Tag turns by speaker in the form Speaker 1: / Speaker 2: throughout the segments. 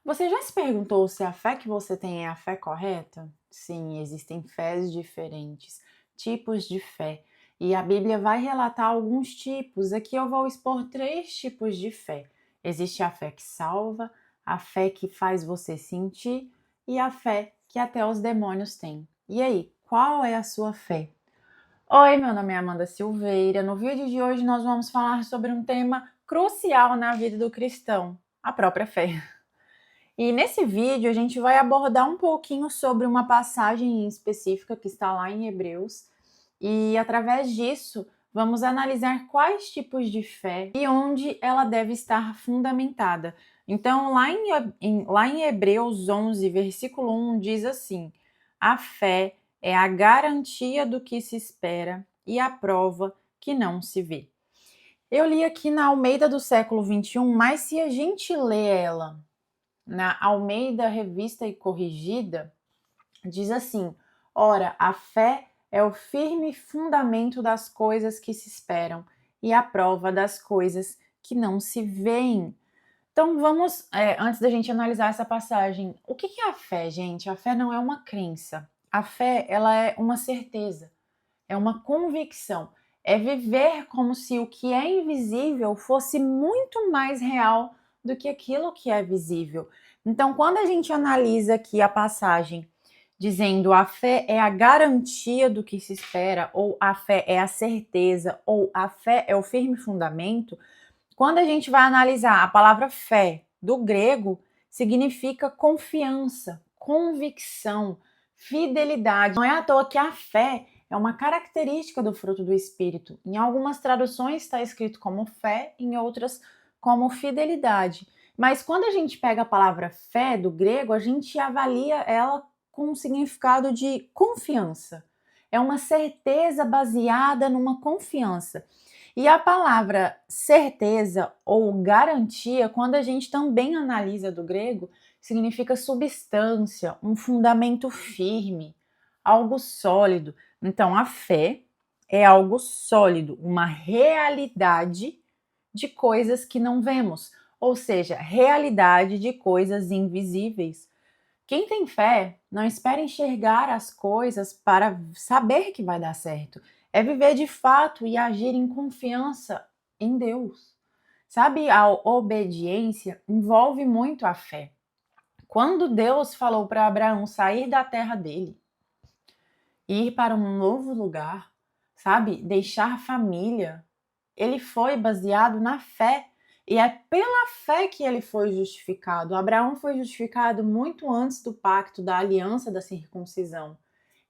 Speaker 1: Você já se perguntou se a fé que você tem é a fé correta? Sim, existem fés diferentes, tipos de fé. E a Bíblia vai relatar alguns tipos. Aqui eu vou expor três tipos de fé. Existe a fé que salva, a fé que faz você sentir e a fé que até os demônios têm. E aí, qual é a sua fé? Oi, meu nome é Amanda Silveira. No vídeo de hoje nós vamos falar sobre um tema crucial na vida do cristão, a própria fé. E nesse vídeo a gente vai abordar um pouquinho sobre uma passagem específica que está lá em Hebreus, e através disso vamos analisar quais tipos de fé e onde ela deve estar fundamentada. Então, lá em Hebreus 11, versículo 1, diz assim: a fé é a garantia do que se espera e a prova que não se vê. Eu li aqui na Almeida do século 21, mas se a gente lê ela na Almeida Revista e Corrigida, diz assim: ora, a fé é o firme fundamento das coisas que se esperam e a prova das coisas que não se veem. Então vamos, antes da gente analisar essa passagem, o que é a fé, gente? A fé não é uma crença. A fé, ela é uma certeza, é uma convicção, é viver como se o que é invisível fosse muito mais real do que aquilo que é visível. Então, quando a gente analisa aqui a passagem dizendo a fé é a garantia do que se espera, ou a fé é a certeza, ou a fé é o firme fundamento, quando a gente vai analisar a palavra fé do grego, significa confiança, convicção, fidelidade. Não é à toa que a fé é uma característica do fruto do Espírito. Em algumas traduções está escrito como fé, em outras como fidelidade. Mas quando a gente pega a palavra fé do grego, a gente avalia ela com um significado de confiança. É uma certeza baseada numa confiança. E a palavra certeza ou garantia, quando a gente também analisa do grego, significa substância, um fundamento firme, algo sólido. Então, a fé é algo sólido, uma realidade de coisas que não vemos, ou seja, realidade de coisas invisíveis. Quem tem fé não espera enxergar as coisas para saber que vai dar certo. É viver de fato e agir em confiança em Deus. Sabe, a obediência envolve muito a fé. Quando Deus falou para Abraão sair da terra dele, ir para um novo lugar, sabe, deixar a família, ele foi baseado na fé. E é pela fé que ele foi justificado. Abraão foi justificado muito antes do pacto, da aliança da circuncisão.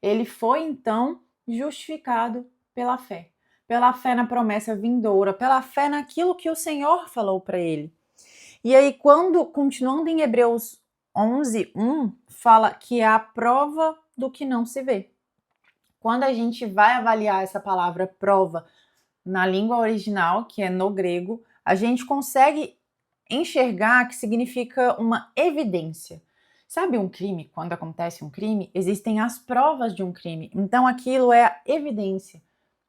Speaker 1: Ele foi, então, justificado pela fé. Pela fé na promessa vindoura, pela fé naquilo que o Senhor falou para ele. E aí, continuando em Hebreus 11, 1, fala que é a prova do que não se vê. Quando a gente vai avaliar essa palavra prova na língua original, que é no grego, a gente consegue enxergar que significa uma evidência. Sabe um crime? Quando acontece um crime, existem as provas de um crime. Então aquilo é a evidência,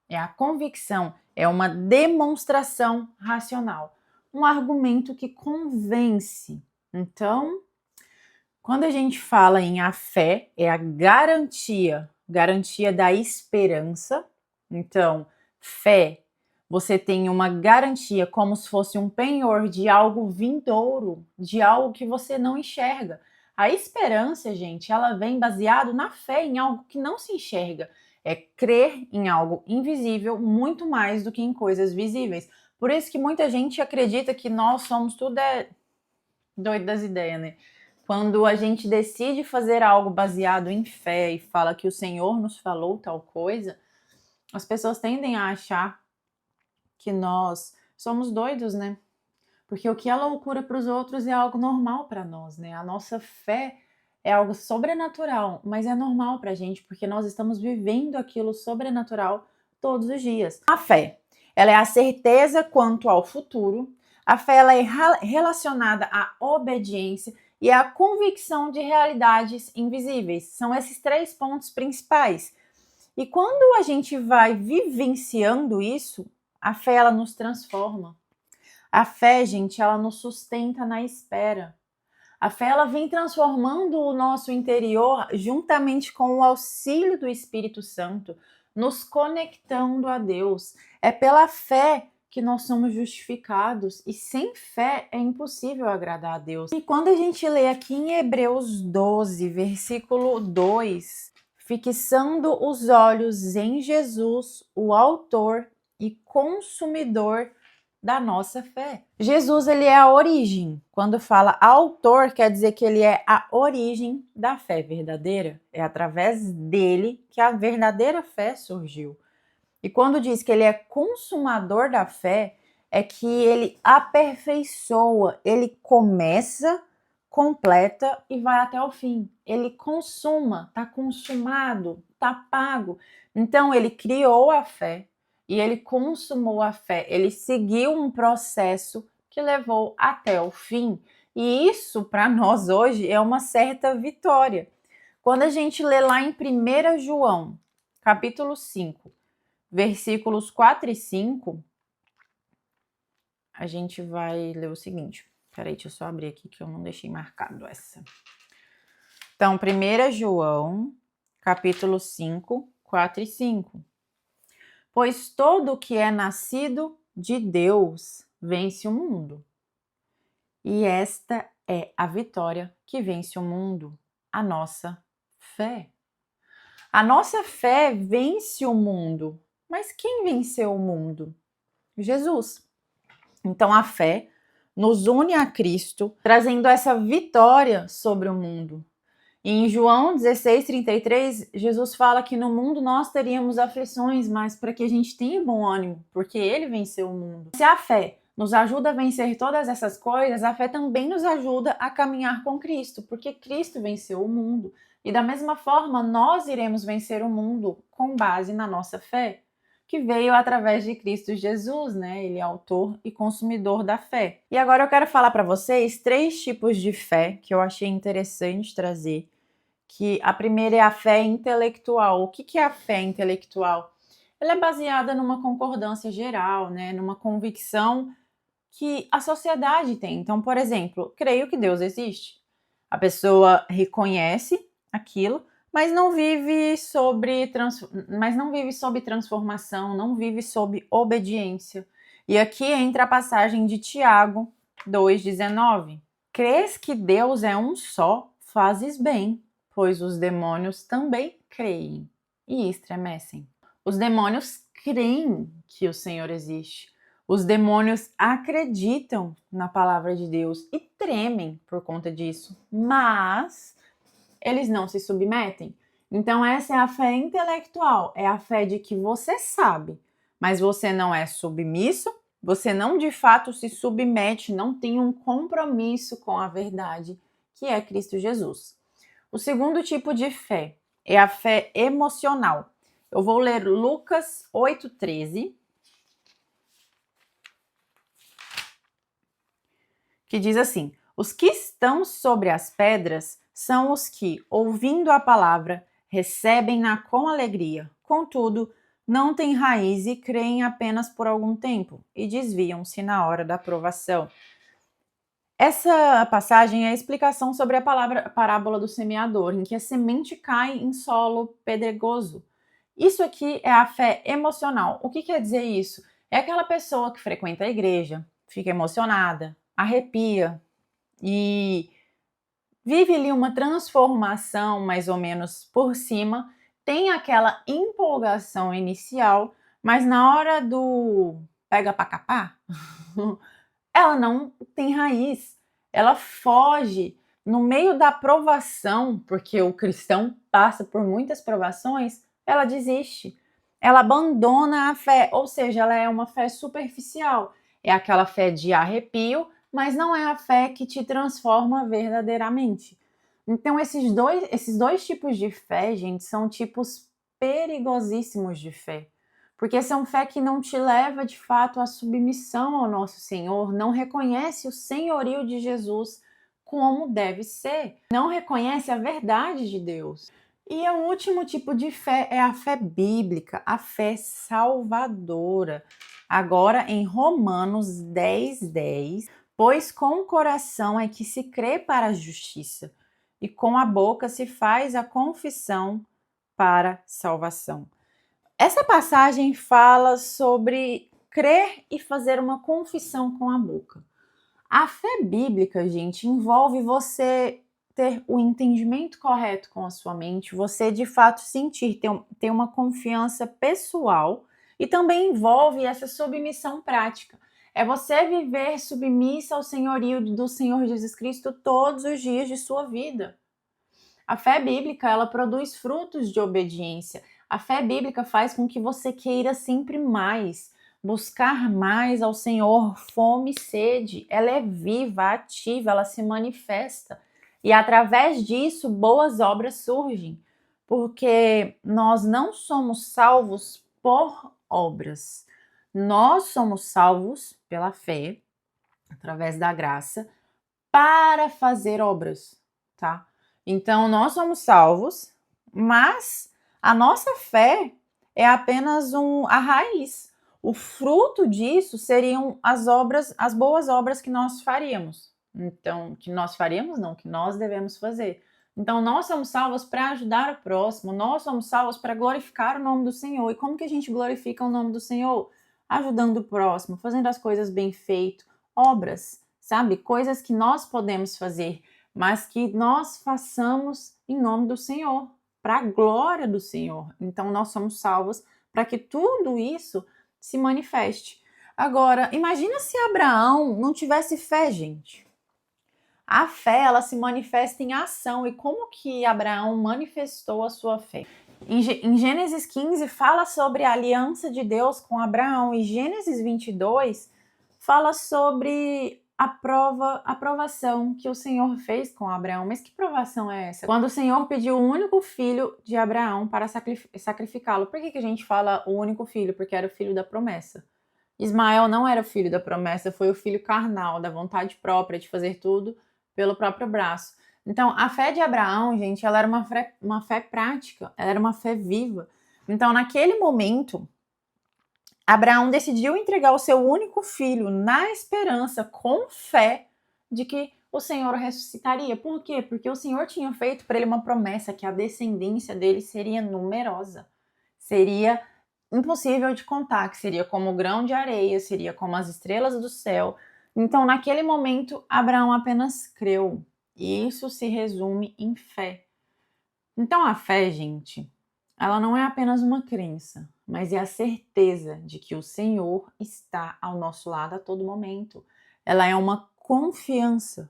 Speaker 1: é a convicção, é uma demonstração racional, um argumento que convence. Então, quando a gente fala em a fé, é a garantia da esperança. Então, fé, você tem uma garantia como se fosse um penhor de algo vindouro, de algo que você não enxerga. A esperança, gente, ela vem baseado na fé em algo que não se enxerga. É crer em algo invisível muito mais do que em coisas visíveis. Por isso que muita gente acredita que nós somos tudo doido das ideias, né? Quando a gente decide fazer algo baseado em fé e fala que o Senhor nos falou tal coisa, as pessoas tendem a achar que nós somos doidos, né? Porque o que é loucura para os outros é algo normal para nós, né? A nossa fé é algo sobrenatural, mas é normal para a gente, porque nós estamos vivendo aquilo sobrenatural todos os dias. A fé, ela é a certeza quanto ao futuro. A fé, ela é relacionada à obediência e à convicção de realidades invisíveis. São esses três pontos principais. E quando a gente vai vivenciando isso, a fé, ela nos transforma. A fé, gente, ela nos sustenta na espera. A fé ela vem transformando o nosso interior juntamente com o auxílio do Espírito Santo, nos conectando a Deus. É pela fé que nós somos justificados e sem fé é impossível agradar a Deus. E quando a gente lê aqui em Hebreus 12, versículo 2, fixando os olhos em Jesus, o autor e consumidor da nossa fé. Jesus, ele é a origem. Quando fala autor, quer dizer que ele é a origem da fé verdadeira. É através dele que a verdadeira fé surgiu. E quando diz que ele é consumador da fé, é que ele aperfeiçoa, ele começa, completa e vai até o fim. Ele consuma, está consumado, está pago. Então ele criou a fé e ele consumou a fé. Ele seguiu um processo que levou até o fim. E isso para nós hoje é uma certa vitória. Quando a gente lê lá em 1 João, capítulo 5, versículos 4 e 5, a gente vai ler o seguinte. Peraí, deixa eu só abrir aqui que eu não deixei marcado essa. Então, 1 João, capítulo 5, 4 e 5. Pois todo o que é nascido de Deus vence o mundo. E esta é a vitória que vence o mundo, a nossa fé. A nossa fé vence o mundo. Mas quem venceu o mundo? Jesus. Então a fé nos une a Cristo, trazendo essa vitória sobre o mundo. E em João 16:33, Jesus fala que no mundo nós teríamos aflições, mas para que a gente tenha bom ânimo, porque ele venceu o mundo. Se a fé nos ajuda a vencer todas essas coisas, a fé também nos ajuda a caminhar com Cristo, porque Cristo venceu o mundo. E da mesma forma, nós iremos vencer o mundo com base na nossa fé, que veio através de Cristo Jesus, né? Ele é autor e consumidor da fé. E agora eu quero falar para vocês 3 tipos de fé que eu achei interessante trazer. Que a primeira é a fé intelectual. O que é a fé intelectual? Ela é baseada numa concordância geral, né? Numa convicção que a sociedade tem. Então, por exemplo, creio que Deus existe. A pessoa reconhece aquilo, mas não vive sob transformação, não vive sob obediência. E aqui entra a passagem de Tiago 2,19. Crês que Deus é um só, fazes bem, pois os demônios também creem e estremecem. Os demônios creem que o Senhor existe. Os demônios acreditam na palavra de Deus e tremem por conta disso, mas eles não se submetem. Então essa é a fé intelectual, é a fé de que você sabe, mas você não é submisso, você não de fato se submete, não tem um compromisso com a verdade, que é Cristo Jesus. O segundo tipo de fé é a fé emocional. Eu vou ler Lucas 8,13, que diz assim: os que estão sobre as pedras são os que, ouvindo a palavra, recebem-na com alegria. Contudo, não têm raiz e creem apenas por algum tempo e desviam-se na hora da provação. Essa passagem é a explicação sobre a parábola do semeador, em que a semente cai em solo pedregoso. Isso aqui é a fé emocional. O que quer dizer isso? É aquela pessoa que frequenta a igreja, fica emocionada, arrepia e vive ali uma transformação mais ou menos por cima, tem aquela empolgação inicial, mas na hora do pega pra capar, ela não tem raiz, ela foge no meio da provação, porque o cristão passa por muitas provações, ela desiste, ela abandona a fé, ou seja, ela é uma fé superficial, é aquela fé de arrepio, mas não é a fé que te transforma verdadeiramente. Então, esses dois tipos de fé, gente, são tipos perigosíssimos de fé. Porque são fé que não te leva, de fato, à submissão ao nosso Senhor, não reconhece o senhorio de Jesus como deve ser, não reconhece a verdade de Deus. E o último tipo de fé é a fé bíblica, a fé salvadora. Agora, em Romanos 10:10, Pois com o coração é que se crê para a justiça, e com a boca se faz a confissão para salvação. Essa passagem fala sobre crer e fazer uma confissão com a boca. A fé bíblica, gente, envolve você ter o entendimento correto com a sua mente, você de fato sentir, ter uma confiança pessoal, e também envolve essa submissão prática. É você viver submissa ao senhorio do Senhor Jesus Cristo todos os dias de sua vida. A fé bíblica, ela produz frutos de obediência. A fé bíblica faz com que você queira sempre mais, buscar mais ao Senhor, fome e sede. Ela é viva, ativa, ela se manifesta. E através disso, boas obras surgem. Porque nós não somos salvos por obras. Nós somos salvos pela fé, através da graça, para fazer obras, tá? Então, nós somos salvos, mas a nossa fé é apenas a raiz. O fruto disso seriam as obras, as boas obras que nós faríamos. Então, que nós faríamos, não, que nós devemos fazer. Então, nós somos salvos para ajudar o próximo, nós somos salvos para glorificar o nome do Senhor. E como que a gente glorifica o nome do Senhor? Ajudando o próximo, fazendo as coisas bem feitas, obras, sabe? Coisas que nós podemos fazer, mas que nós façamos em nome do Senhor, para a glória do Senhor. Então, nós somos salvos para que tudo isso se manifeste. Agora, imagina se Abraão não tivesse fé, gente. A fé, ela se manifesta em ação. E como que Abraão manifestou a sua fé? Em Gênesis 15, fala sobre a aliança de Deus com Abraão. E Gênesis 22 fala sobre a aprovação que o Senhor fez com Abraão. Mas que provação é essa? Quando o Senhor pediu o único filho de Abraão para sacrificá-lo. Por que a gente fala o único filho? Porque era o filho da promessa. Ismael não era o filho da promessa, foi o filho carnal, da vontade própria de fazer tudo pelo próprio braço. Então, a fé de Abraão, gente, ela era uma fé prática, ela era uma fé viva. Então, naquele momento, Abraão decidiu entregar o seu único filho na esperança, com fé, de que o Senhor ressuscitaria. Por quê? Porque o Senhor tinha feito para ele uma promessa que a descendência dele seria numerosa, seria impossível de contar, que seria como o grão de areia, seria como as estrelas do céu. Então, naquele momento, Abraão apenas creu. E isso se resume em fé. Então, a fé, gente, ela não é apenas uma crença, mas é a certeza de que o Senhor está ao nosso lado a todo momento. Ela é uma confiança.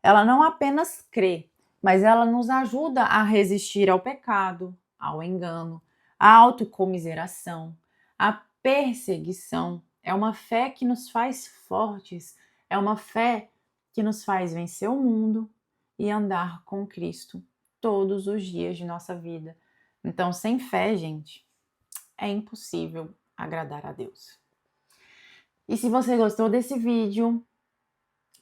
Speaker 1: Ela não apenas crê, mas ela nos ajuda a resistir ao pecado, ao engano, à autocomiseração, à perseguição. É uma fé que nos faz fortes, é uma fé que nos faz vencer o mundo e andar com Cristo todos os dias de nossa vida. Então, sem fé, gente, é impossível agradar a Deus. E se você gostou desse vídeo,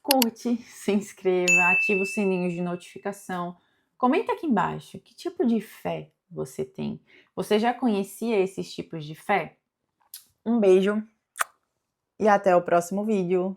Speaker 1: curte, se inscreva, ativa o sininho de notificação. Comenta aqui embaixo que tipo de fé você tem. Você já conhecia esses tipos de fé? Um beijo e até o próximo vídeo.